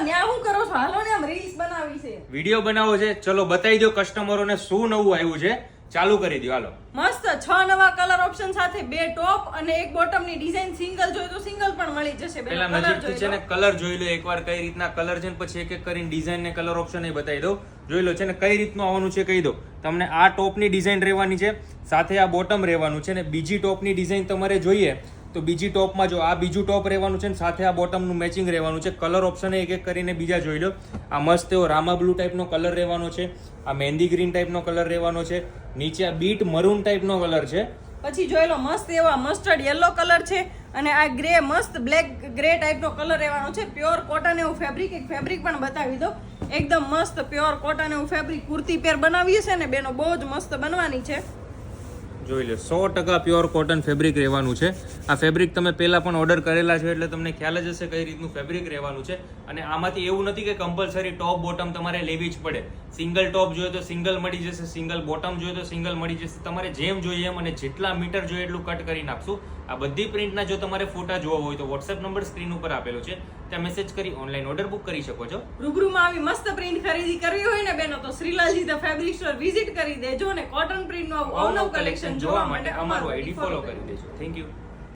ન્યા શું કરો છો? હાલો ને, આમ રીલ્સ બનાવી છે. વિડીયો બનાવો છે, ચલો બતાવી દો કસ્ટમરોને શું નવું આવ્યું છે. ચાલુ કરી દો, હાલો. મસ્ત 6 નવા કલર ઓપ્શન સાથે 2 ટોપ અને એક બોટમ ની ડિઝાઇન. સિંગલ જોઈએ તો સિંગલ પણ મળી જશે. પેલા નજીકથી છે ને કલર જોઈ લો એકવાર, કઈ રીતના કલર છે ને પછી એક એક કરીને ડિઝાઇન ને કલર ઓપ્શન એ બતાવી દો. જોઈ લો છે ને કઈ રીતનું આવવાનું છે કહી દો. તમને આ ટોપની ડિઝાઇન રહેવાની છે, સાથે આ બોટમ રહેવાનું છે ને બીજી ટોપની ડિઝાઇન તમારે જોઈએ તો બીજી ટોપમાં જો આ બીજું ટોપ રહેવાનું છે ને સાથે આ બોટમનું મેચિંગ રહેવાનું છે. કલર ઓપ્શન એક એક કરીને બીજા જોઈ લો. આ મસ્ત એવો રામા બ્લુ ટાઈપનો કલર રહેવાનો છે, આ મહેંદી ગ્રીન ટાઈપનો કલર રહેવાનો છે, નીચે આ બીટ મરૂન ટાઈપનો કલર છે. પછી જોઈ લો મસ્ત એવા મસ્ટર્ડ યલો કલર છે અને આ ગ્રે મસ્ત બ્લેક ગ્રે ટાઈપનો કલર રહેવાનો છે. પ્યોર કોટન એવું ફેબ્રિક, એક ફેબ્રિક પણ બતાવી દો. એકદમ મસ્ત પ્યોર કોટન એવું ફેબ્રિક. કુર્તી પેર બનાવીએ છે ને બેનો, બહુ જ મસ્ત બનવાની છે. જોઈ લો 100% પ્યોર કોટન ફેબ્રિક રહેવાનું છે. આ ફેબ્રિક તમે પહેલા પણ ઓર્ડર કરેલા છે એટલે તમને ખ્યાલ જ હશે કઈ રીતનું ફેબ્રિક રહેવાનું છે. અને આમાંથી એવું નથી કે કમ્પલસરી ટોપ બોટમ તમારે લેવી જ પડે. સિંગલ ટોપ જોઈએ તો સિંગલ મળી જશે, સિંગલ બોટમ જોઈએ તો સિંગલ મળી જશે. તમારે જેમ જોઈએ એમ અને જેટલા મીટર જોઈએ એટલું કટ કરી નાખશું. આ બધી પ્રિન્ટના જો તમારે ફોટા જોવા હોય તો વોટ્સએપ નંબર સ્ક્રીન ઉપર આપેલો છે, ત્યાં મેસેજ કરી ઓનલાઈન ઓર્ડર બુક કરી શકો છો. રૂબરૂમાં આવી મસ્ત પ્રિન્ટ ખરીદી કરવી હોય ને બેનો તો શ્રીલાલજી ધ ફેબ્રિક સ્ટોર વિઝિટ કરી દેજો ને કોટન પ્રિન્ટનું અવનવ કલેક્શન જોવા માટે અમારું આઈડી ફોલો કરી દેજો. Thank you.